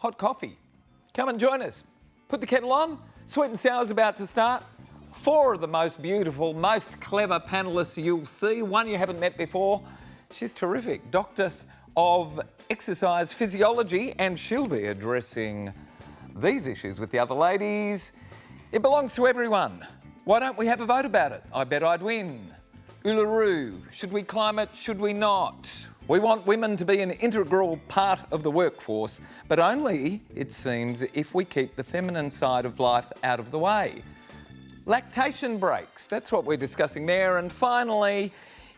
hot coffee. Come and join us. Put the kettle on. Sweet and Sour's about to start. 4 of the most beautiful, most clever panellists you'll see. One you haven't met before. She's terrific. Doctor of Exercise Physiology, and she'll be addressing these issues with the other ladies. It belongs to everyone. Why don't we have a vote about it? I bet I'd win. Uluru. Should we climb it? Should we not? We want women to be an integral part of the workforce, but only, it seems, if we keep the feminine side of life out of the way. Lactation breaks, that's what we're discussing there. And finally,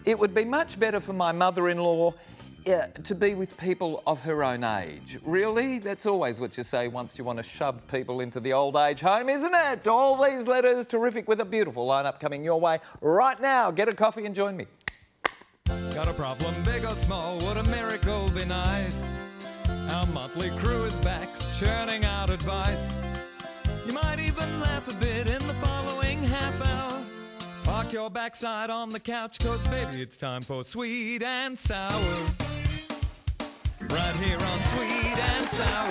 it would be much better for my mother-in-law to be with people of her own age. Really? That's always what you say once you want to shove people into the old age home, isn't it? All these letters, terrific, with a beautiful lineup coming your way right now. Get a coffee and join me. Got a problem, big or small, would a miracle be nice? Our motley crew is back, churning out advice. You might even laugh a bit in the following half hour. Park your backside on the couch, cause baby it's time for Sweet and Sour. Right here on Sweet and Sour.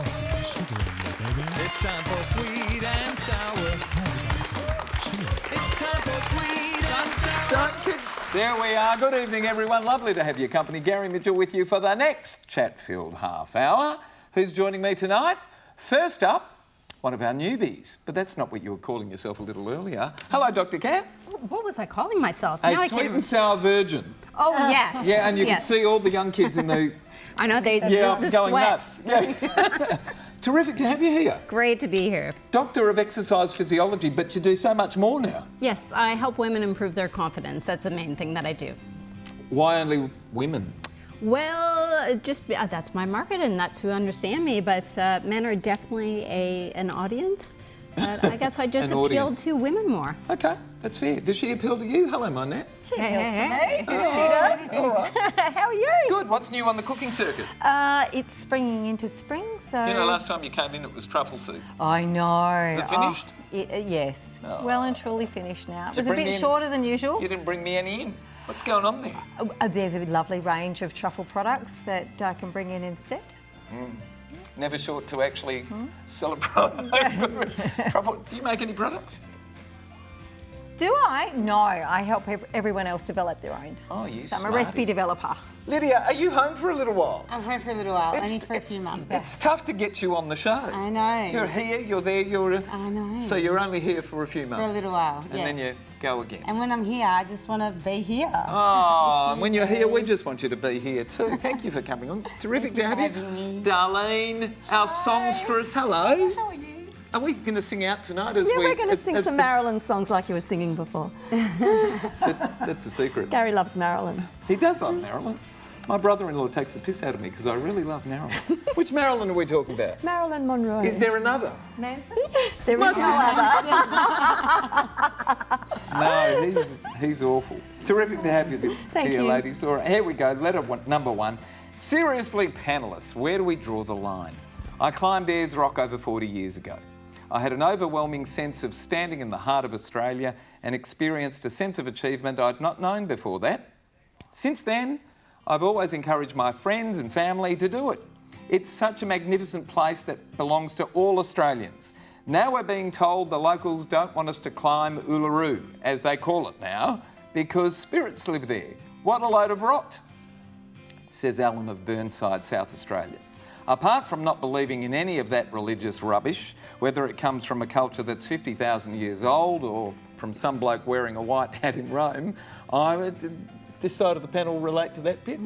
It's time for Sweet and Sour. It's time for Sweet and Sour. There we are. Good evening, everyone. Lovely to have your company. Gary Mitchell with you for the next chat-filled half hour. Who's joining me tonight? First up, one of our newbies, but that's not what you were calling yourself a little earlier. Hello, Dr Kat. What was I calling myself? A sweet and sour virgin. Oh, yes. Yeah, and you can yes. see all the young kids in the... I know, the going sweat. nuts. Yeah. Terrific to have you here. Great to be here. Doctor of Exercise Physiology, but you do so much more now. Yes, I help women improve their confidence. That's the main thing that I do. Why only women? Well, just that's my market and that's who understand me, but men are definitely an audience. But I guess I just appealed to women more. Okay, that's fair. Does she appeal to you? Hello, my Nat. She appeals to me. She does. All right. How are you? Good. What's new on the cooking circuit? It's springing into spring, so... You know, last time you came in, it was truffle season. I know. Is it finished? Yes. Oh. Well and truly finished now. It was a bring me bit in- shorter than usual. You didn't bring me any in. What's going on there? There's a lovely range of truffle products that I can bring in instead. Never short to actually sell a product. Truffle. Do you make any products? Do I? No, I help everyone else develop their own. Oh, you So I'm a smarty. recipe developer. Lydia, are you home for a little while? I'm home for a little while, only for a few months. It's tough to get you on the show. I know. You're here, you're there, you're... I know. So you're only here for a few months? For a little while, And then you go again. And when I'm here, I just want to be here. Oh, and when you're here, we just want you to be here too. Thank you for coming on. Terrific to have you. having me. Darlene, our songstress, hello. How are you? Are we going to sing out tonight? As Yeah, we, we're going to as- sing as some the- Marilyn songs like you were singing before. That's the secret. Gary loves Marilyn. He does love Marilyn. My brother-in-law takes the piss out of me because I really love Marilyn. Which Marilyn are we talking about? Marilyn Monroe. Is there another? Manson? There is no other. No, he's awful. Terrific to have you Thank here, you. ladies. All right, here we go. Letter number 1. Seriously, panellists, where do we draw the line? I climbed Ayers Rock over 40 years ago. I had an overwhelming sense of standing in the heart of Australia and experienced a sense of achievement I'd not known before that. Since then, I've always encouraged my friends and family to do it. It's such a magnificent place that belongs to all Australians. Now we're being told the locals don't want us to climb Uluru, as they call it now, because spirits live there. What a load of rot, says Alan of Burnside, South Australia. Apart from not believing in any of that religious rubbish, whether it comes from a culture that's 50,000 years old or from some bloke wearing a white hat in Rome, this side of the panel relate to that bit?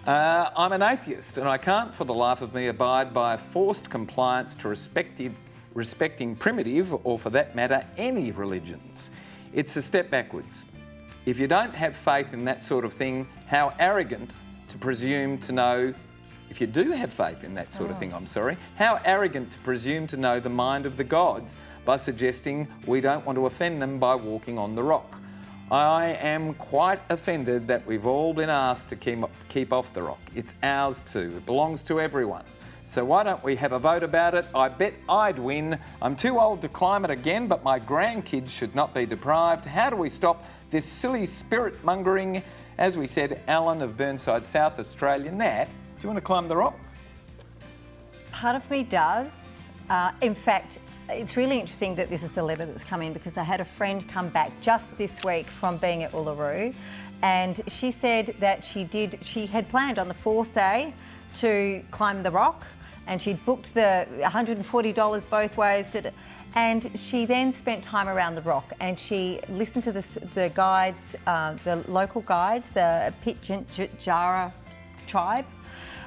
I'm an atheist and I can't for the life of me abide by forced compliance to respecting primitive, or for that matter, any religions. It's a step backwards. If you don't have faith in that sort of thing, how arrogant to presume to know... If you do have faith in that sort of thing, how arrogant to presume to know the mind of the gods by suggesting we don't want to offend them by walking on the rock. I am quite offended that we've all been asked to keep off the rock. It's ours too. It belongs to everyone. So why don't we have a vote about it? I bet I'd win. I'm too old to climb it again, but my grandkids should not be deprived. How do we stop this silly spirit mongering? As we said, Alan of Burnside, South Australia. Nat, do you want to climb the rock? Part of me does. In fact, it's really interesting that this is the letter that's come in, because I had a friend come back just this week from being at Uluru, and she said that she had planned on the 4th day to climb the rock, and she'd booked the $140 both ways, and she then spent time around the rock, and she listened to the guides, the local guides, the Pitjantjatjara tribe,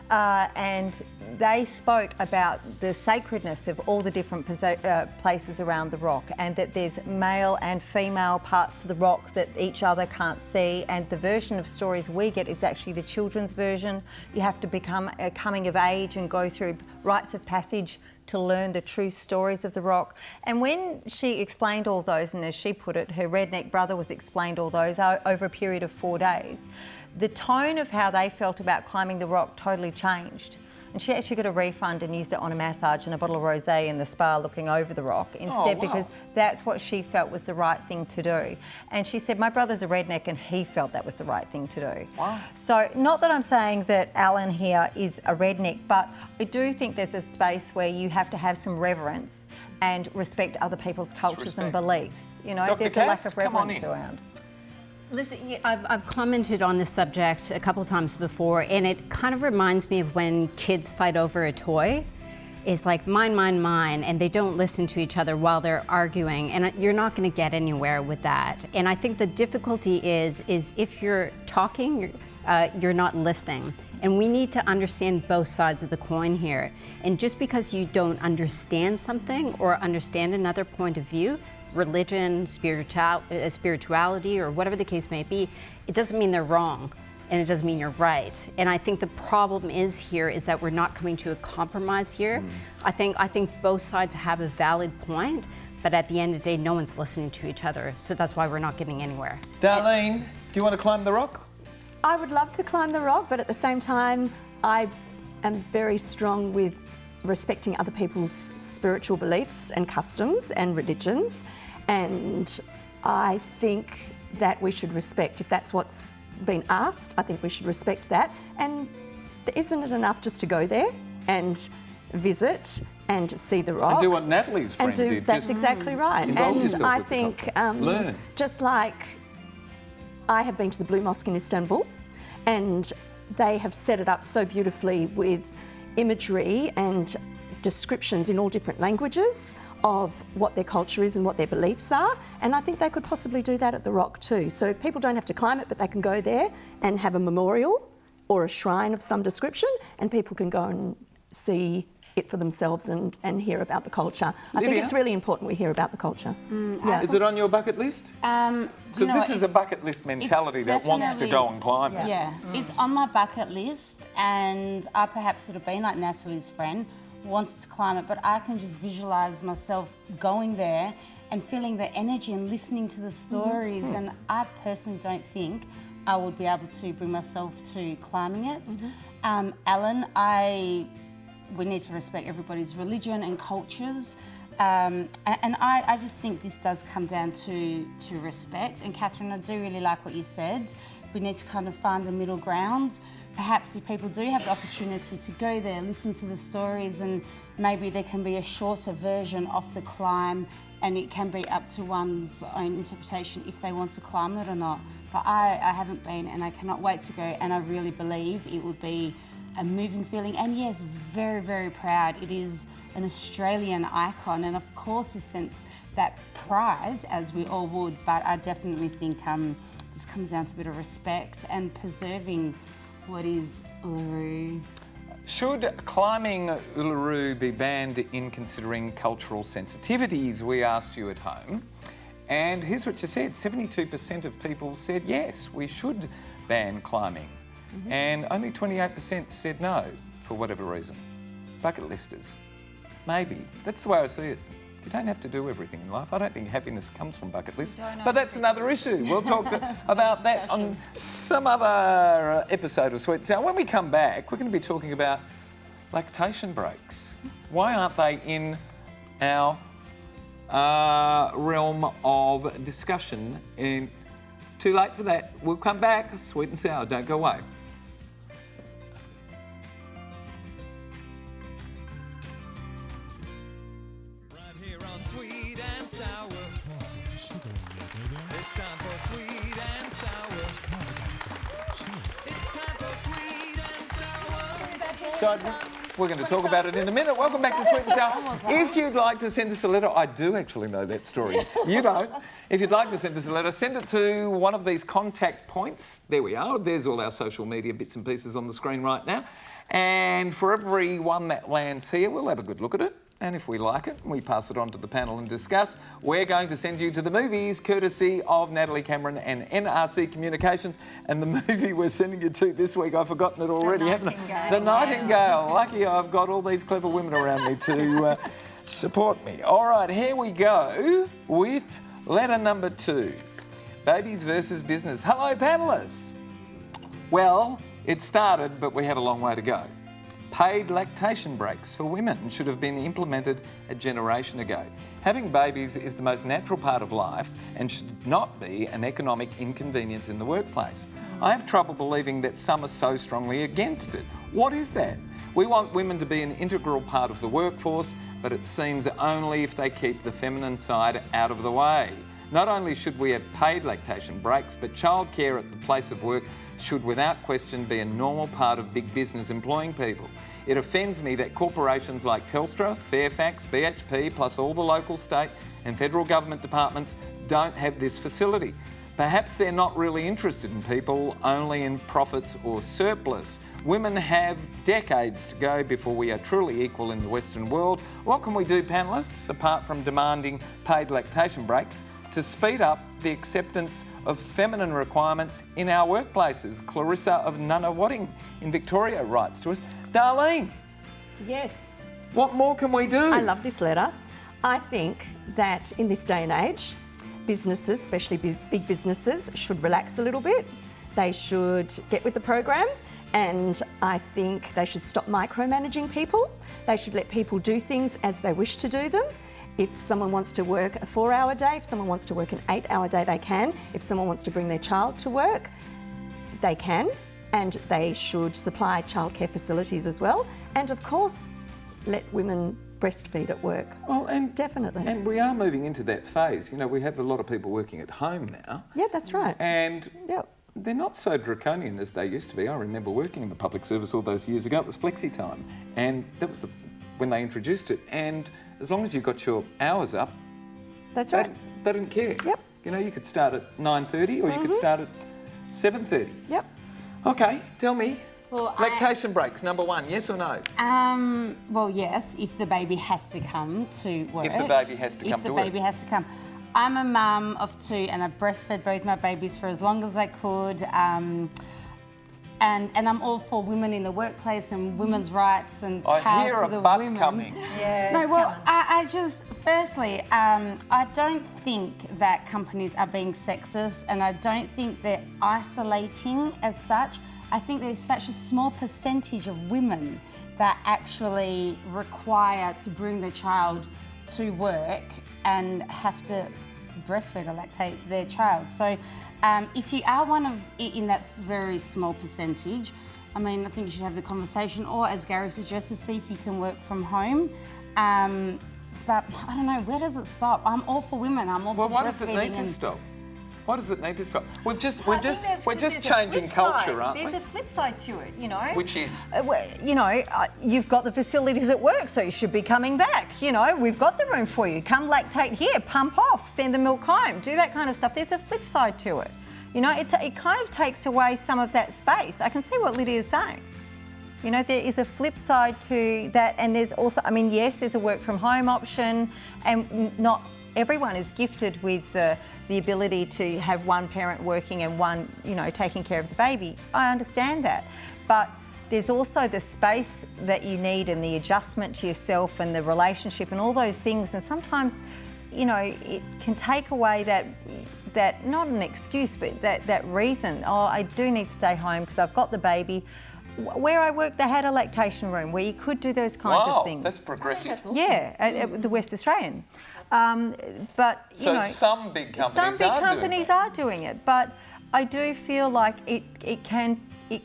and they spoke about the sacredness of all the different places around the rock, and that there's male and female parts to the rock that each other can't see, and the version of stories we get is actually the children's version. You have to become a coming of age and go through rites of passage to learn the true stories of the rock. And when she explained all those, and as she put it, her redneck brother was explained all those over a period of 4 days, the tone of how they felt about climbing the rock totally changed. And she actually got a refund and used it on a massage and a bottle of rosé in the spa looking over the rock instead, because that's what she felt was the right thing to do. And she said, my brother's a redneck and he felt that was the right thing to do. Wow. So not that I'm saying that Alan here is a redneck, but I do think there's a space where you have to have some reverence and respect other people's cultures and beliefs. You know, Dr. there's Kath, a lack of come on reverence in. around. Listen, I've commented on this subject a couple of times before, and it kind of reminds me of when kids fight over a toy. It's like mine, mine, mine, and they don't listen to each other while they're arguing, and you're not going to get anywhere with that. And I think the difficulty is if you're talking, you're not listening. And we need to understand both sides of the coin here. And just because you don't understand something or understand another point of view, religion, spirituality, or whatever the case may be, it doesn't mean they're wrong, and it doesn't mean you're right. And I think the problem is that we're not coming to a compromise here. I think both sides have a valid point, but at the end of the day, no one's listening to each other. So that's why we're not getting anywhere. Darlene, do you want to climb the rock? I would love to climb the rock, but at the same time, I am very strong with respecting other people's spiritual beliefs and customs and religions. And I think that we should respect, if that's what's been asked, I think we should respect that. And isn't it enough just to go there and visit and see the rock? And do what Natalie's friend did. That's exactly right. Involve And yourself I with the think, culture. Learn. just like I have been to the Blue Mosque in Istanbul, and they have set it up so beautifully with imagery and descriptions in all different languages of what their culture is and what their beliefs are, and I think they could possibly do that at the rock too. So people don't have to climb it, but they can go there and have a memorial or a shrine of some description, and people can go and see it for themselves and hear about the culture. I think it's really important we hear about the culture. Is it on your bucket list? Because this is a bucket list mentality that wants to go and climb it. Yeah, it's on my bucket list, and I perhaps would have been like Natalie's friend, wanted to climb it, but I can just visualise myself going there and feeling the energy and listening to the stories, and I personally don't think I would be able to bring myself to climbing it. Alan, we need to respect everybody's religion and cultures, and I just think this does come down to respect. And Katherine, I do really like what you said. We need to kind of find a middle ground. Perhaps if people do have the opportunity to go there, listen to the stories, and maybe there can be a shorter version of the climb, and it can be up to one's own interpretation if they want to climb it or not. But I haven't been, and I cannot wait to go, and I really believe it would be a moving feeling. And yes, very, very proud. It is an Australian icon, and of course you sense that pride, as we all would, but I definitely think this comes down to a bit of respect and preserving what is Uluru. Should climbing Uluru be banned in considering cultural sensitivities, we asked you at home. And here's what you said, 72% of people said yes, we should ban climbing. And only 28% said no, for whatever reason. Bucket listers. Maybe. That's the way I see it. You don't have to do everything in life. I don't think happiness comes from bucket lists, but that's another issue. We'll talk about that on some other episode of Sweet Sound. When we come back, we're going to be talking about lactation breaks. Why aren't they in our realm of discussion? And too late for that. We'll come back. Sweet and Sour. Don't go away. died. We're going to talk about it in a minute. Welcome back to Sweet and Sour. If you'd like to send us a letter, I do actually know that story. You don't. If you'd like to send us a letter, send it to one of these contact points. There we are. There's all our social media bits and pieces on the screen right now. And for every one that lands here, we'll have a good look at it. And if we like it, we pass it on to the panel and discuss. We're going to send you to the movies, courtesy of Natalie Cameron and NRC Communications. And the movie we're sending you to this week, I've forgotten it already, haven't I? The Nightingale. Lucky I've got all these clever women around me to support me. All right, here we go with letter number 2. Babies versus business. Hello, panellists. Well, it started, but we had a long way to go. Paid lactation breaks for women should have been implemented a generation ago. Having babies is the most natural part of life and should not be an economic inconvenience in the workplace. I have trouble believing that some are so strongly against it. What is that? We want women to be an integral part of the workforce, but it seems only if they keep the feminine side out of the way. Not only should we have paid lactation breaks, but childcare at the place of work should without question be a normal part of big business employing people. It offends me that corporations like Telstra, Fairfax, BHP, plus all the local, state and federal government departments don't have this facility. Perhaps they're not really interested in people, only in profits or surplus. Women have decades to go before we are truly equal in the Western world. What can we do, panellists, apart from demanding paid lactation breaks, to speed up the acceptance of feminine requirements in our workplaces? Clarissa of Nunawading in Victoria writes to us. Darlene. Yes. What more can we do? I love this letter. I think that in this day and age, businesses, especially big businesses, should relax a little bit. They should get with the program, and I think they should stop micromanaging people. They should let people do things as they wish to do them. If someone wants to work a 4-hour day, if someone wants to work an 8-hour day, they can. If someone wants to bring their child to work, they can. And they should supply childcare facilities as well. And of course, let women breastfeed at work. Well, and definitely. And we are moving into that phase. You know, we have a lot of people working at home now. Yeah, that's right. And they're not so draconian as they used to be. I remember working in the public service all those years ago. It was flexi time. And that was when they introduced it. And as long as you got your hours up, that's right. They didn't care. Yep. You know, you could start at 9:30 or you could start at 7:30. Yep. Okay, tell me. Well, lactation breaks, number 1, yes or no? Well, yes, if the baby has to come to work. If the baby has to come to work. If the baby has to come. I'm a mum of 2 and I breastfed both my babies for as long as I could. And I'm all for women in the workplace and women's rights and I power hear to a the butt women. coming. Yeah. No, well, I just, firstly, I don't think that companies are being sexist, and I don't think they're isolating as such. I think there's such a small percentage of women that actually require to bring their child to work and have to breastfeed or lactate their child. So if you are one of in that very small percentage, I mean, I think you should have the conversation, or as Gary suggested, see if you can work from home. But I don't know, where does it stop? I'm all for women. I'm all for breastfeeding. Well, why does it need to stop? Why does it need to stop? We're just changing culture, aren't we? There's a flip side to it, you know. Which is? You know, you've got the facilities at work, so you should be coming back. You know, we've got the room for you. Come lactate here, pump off, send the milk home, do that kind of stuff. There's a flip side to it. You know, it kind of takes away some of that space. I can see what Lydia is saying. You know, there is a flip side to that, and there's also, I mean, yes, there's a work from home option, and not everyone is gifted with the ability to have one parent working and one, you know, taking care of the baby. I understand that. But there's also the space that you need and the adjustment to yourself and the relationship and all those things. And sometimes, you know, it can take away that not an excuse, but that reason. Oh, I do need to stay home because I've got the baby. Where I worked, they had a lactation room where you could do those kinds of things. Wow, that's progressive. That's awesome. Yeah, at the West Australian. But you know, some big companies are doing it. But I do feel like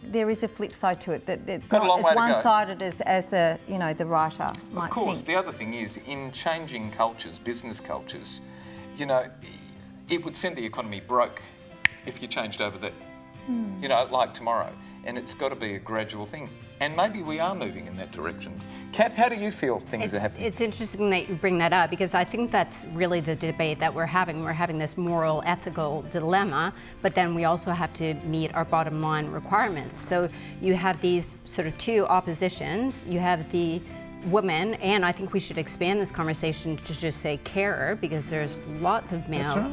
there is a flip side to it, that it's not as one-sided as the, you know, the writer might Of course, think. the other thing is, in changing cultures, business cultures, you know, it would send the economy broke if you changed over that, you know, like tomorrow. and it's got to be a gradual thing. And maybe we are moving in that direction. Kath, how do you feel things are happening? It's interesting that you bring that up, because I think that's really the debate that we're having. We're having this moral, ethical dilemma, but then we also have to meet our bottom line requirements. So you have these sort of two oppositions. You have the women, and I think we should expand this conversation to just say carer, because there's lots of male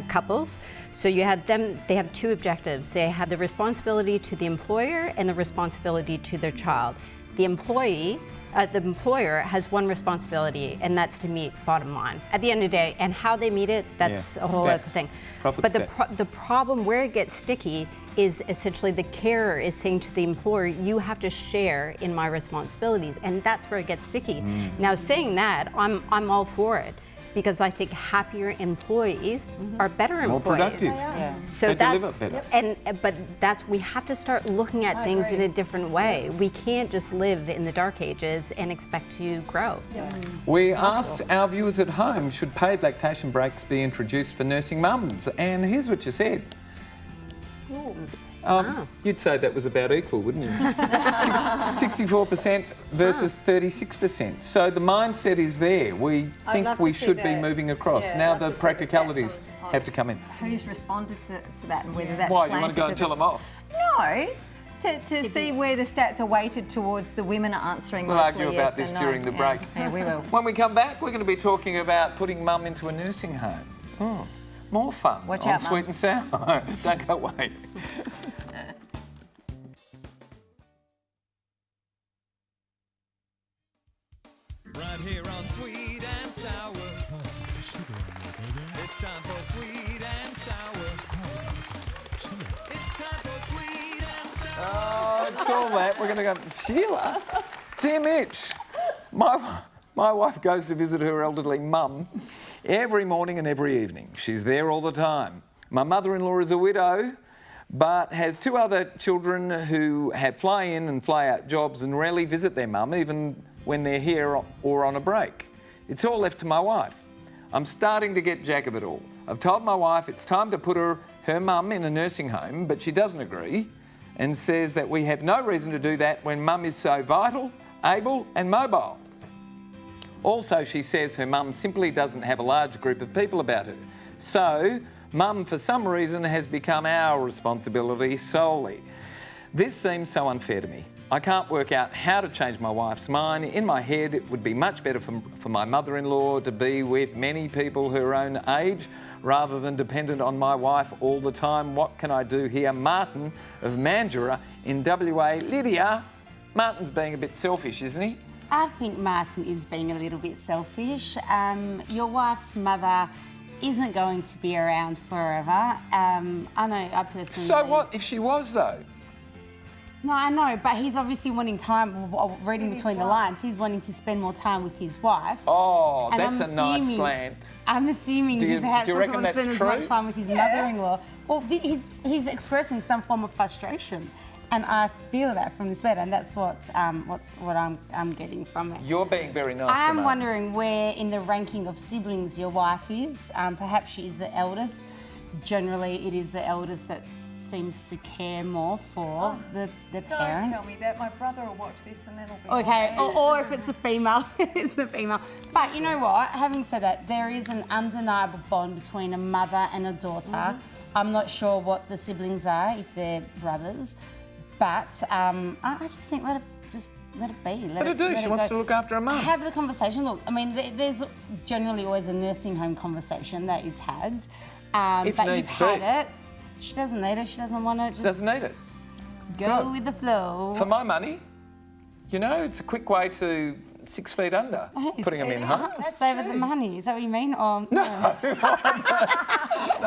couples. So you have them, they have two objectives. They have the responsibility to the employer and the responsibility to their child. The employer has one responsibility, and that's to meet bottom line at the end of the day. And how they meet it, that's a whole other thing. But the problem where it gets sticky is essentially the carer is saying to the employer, you have to share in my responsibilities, and that's where it gets sticky. Now, saying that, I'm all for it, because I think happier employees are better employees. More productive. So they deliver better. But we have to start looking at things in a different way. We can't just live in the dark ages and expect to grow. We asked our viewers at home, should paid lactation breaks be introduced for nursing mums? And here's what you said. You'd say that was about equal, wouldn't you? 64% versus 36%. So the mindset is there. We think we should be moving across. Now the practicalities have to come in. Who's responded to that, and whether that's Why, you want to go and tell them off? No. To see where the stats are weighted towards the women answering We'll mostly argue about this during the break. Yeah, we will. When we come back, we're going to be talking about putting mum into a nursing home. More fun. Watch on out, Sweet Mum. and Sour. Don't go away. Right here on Sweet and Sour. It's time for Sweet and Sour. It's time for Sweet and Sour. Oh, it's all that. We're going to go, Sheila. Dear Mitch, my wife goes to visit her elderly mum every morning and every evening. She's there all the time. My mother-in-law is a widow, but has two other children who have fly-in and fly-out jobs and rarely visit their mum, even when they're here or on a break. It's all left to my wife. I'm starting to get jack of it all. I've told my wife it's time to put her mum in a nursing home, but she doesn't agree and says that we have no reason to do that when mum is so vital, able and mobile. Also, she says her mum simply doesn't have a large group of people about her. So, mum, for some reason, has become our responsibility solely. This seems so unfair to me. I can't work out how to change my wife's mind. In my head, it would be much better for my mother-in-law to be with many people her own age rather than dependent on my wife all the time. What can I do here? Martin of Mandurah in WA. Lydia, Martin's being a bit selfish, isn't he? I think Martin is being a little bit selfish. Your wife's mother isn't going to be around forever. I know, I personally... So what if she was, though? No, I know, but he's obviously wanting time, reading between the lines, he's wanting to spend more time with his wife. Oh, And that's I'm a nice assuming- slant. I'm assuming he perhaps do you doesn't reckon want to spend that's as much true? time with his mother-in-law. Well, he's expressing some form of frustration, and I feel that from this letter, and that's what I'm getting from it. You're being very nice to I'm Martin. wondering where in the ranking of siblings your wife is. Perhaps she is the eldest. Generally, it is the eldest that seems to care more for the parents. Don't tell me that. My brother will watch this and then it'll be Okay, all or if it's a female, it's the female. But you know what? Having said that, there is an undeniable bond between a mother and a daughter. I'm not sure what the siblings are, if they're brothers, but I just think let it be. Let her do. She wants to look after her mum. Have the conversation. Look, I mean, there's generally always a nursing home conversation that is had. If but needs you've be. had it. She doesn't need it. She doesn't want it. She doesn't need it. Go Good. with the flow. For my money, you know, it's a quick way to 6 feet under, putting them in homes. Save the money. Is that what you mean? Or no.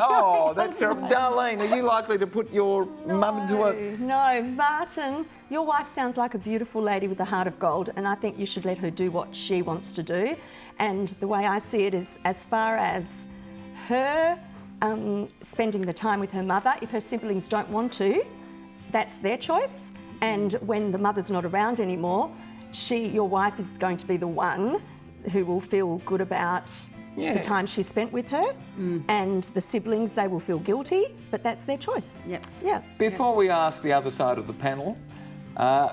Oh, that's terrible. Darlene, are you likely to put your mum into a... No, Martin, your wife sounds like a beautiful lady with a heart of gold, and I think you should let her do what she wants to do. And the way I see it is, as far as her spending the time with her mother, if her siblings don't want to, that's their choice. And when the mother's not around anymore, your wife is going to be the one who will feel good about, the time she spent with her, and the siblings, they will feel guilty, but that's their choice. Yep. Yeah. Before we ask the other side of the panel,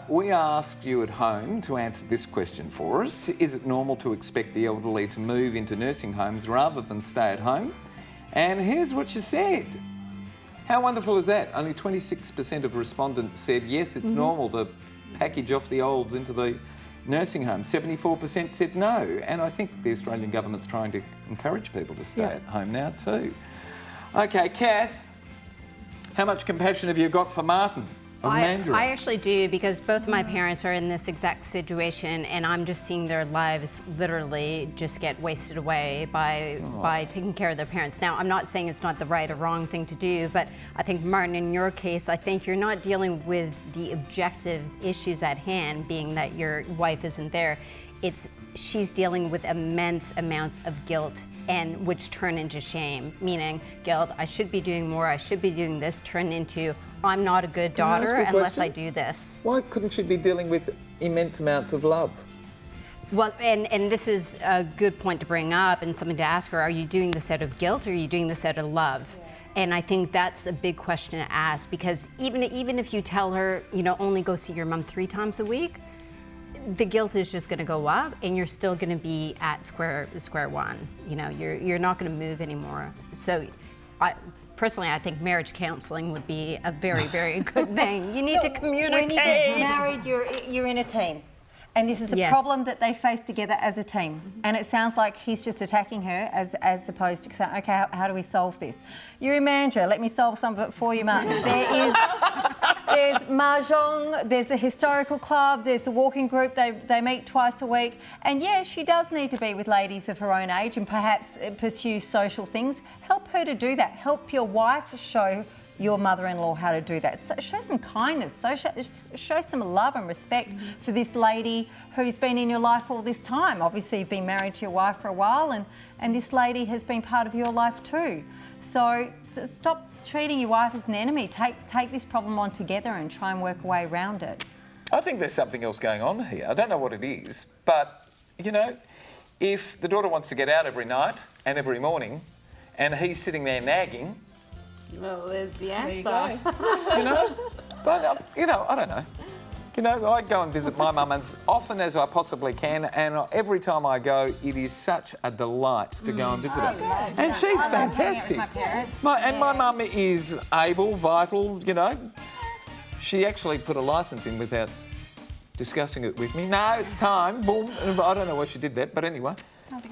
we asked you at home to answer this question for us. Is it normal to expect the elderly to move into nursing homes rather than stay at home? And here's what you said. How wonderful is that? Only 26% of respondents said yes, it's normal to package off the olds into the nursing home. 74% said no. And I think the Australian government's trying to encourage people to stay at home now too. Okay, Kath, how much compassion have you got for Martin of Mandurah? I actually do, because both of my parents are in this exact situation, and I'm just seeing their lives literally just get wasted away by taking care of their parents. Now, I'm not saying it's not the right or wrong thing to do, but I think, Martin, in your case, I think you're not dealing with the objective issues at hand, being that your wife isn't there. She's dealing with immense amounts of guilt, and which turn into shame, meaning guilt, I should be doing more, I should be doing this, turn into I'm not a good daughter unless I do this. Why couldn't she be dealing with immense amounts of love? Well, and this is a good point to bring up and something to ask her. Are you doing this out of guilt or are you doing this out of love? And I think that's a big question to ask, because even if you tell her, only go see your mum 3 times a week, the guilt is just going to go up, and you're still going to be at square one. You're not going to move anymore. So, personally, I think marriage counselling would be a very, very good thing. You need to communicate. When you get married, you're in a team. And this is a problem that they face together as a team. And it sounds like he's just attacking her as opposed to saying, okay, how do we solve this? You're in Mandurah, let me solve some of it for you, Martin. There's Mahjong, there's the historical club, there's the walking group, they meet twice a week. And yeah, she does need to be with ladies of her own age and perhaps pursue social things. Help her to do that. Help your wife show your mother-in-law how to do that. So show some kindness, show some love and respect for this lady who's been in your life all this time. Obviously, you've been married to your wife for a while, and this lady has been part of your life too. So stop treating your wife as an enemy. Take this problem on together and try and work a way around it. I think there's something else going on here. I don't know what it is, but, if the daughter wants to get out every night and every morning, and he's sitting there nagging, well, there's the answer. But I don't know. I go and visit my mum as often as I possibly can, and every time I go, it is such a delight to go and visit her. And she's fantastic. And my mum is able, vital, She actually put a licence in without discussing it with me. No, it's time. Boom. I don't know why she did that, but anyway.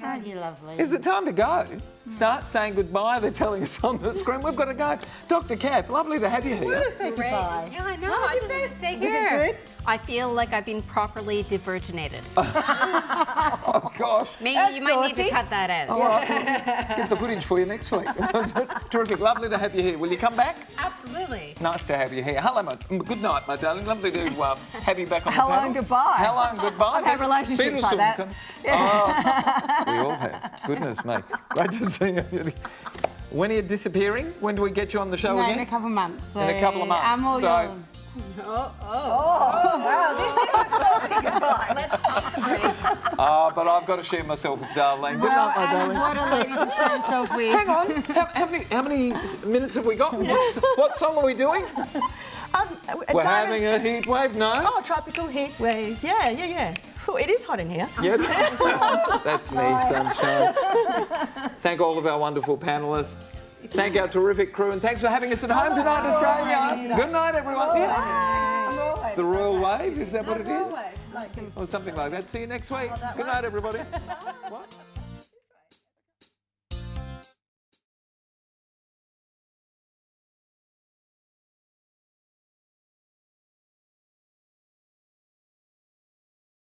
Aren't you lovely? Is it time to go? Start saying goodbye. They're telling us on the screen. We've got to go. Dr. Kath, lovely to have you here. Say goodbye. Yeah, I know. I just want to stay here. Is it good? I feel like I've been properly diverginated. Oh, gosh. Maybe you might need to cut that out. All right. Get the footage for you next week. Terrific. Lovely to have you here. Will you come back? Absolutely. Nice to have you here. Hello, good night, my darling. Lovely to have you back on the panel. Hello and goodbye. Hello and goodbye. I've had relationships like that. Oh, we all have. Goodness me. Great to see you. When are you disappearing? When do we get you on the show again? In a couple of months. So in a couple of months. I'm all yours. Wow, this is a saucy goodbye. But I've got to share myself with Darlene. Good night, my darling. What a lady to share herself with. Hang on. How many minutes have we got? What song are we doing? We're having a heat wave, no? Oh, tropical heat wave. Yeah. Oh, it is hot in here. Yep. That's me, sunshine. Thank all of our wonderful panellists. Thank our terrific crew, and thanks for having us at home tonight, Australia. Good night, everyone. The Royal Wave, is that what it is? Or something like that. See you next week. Good night, everybody. What?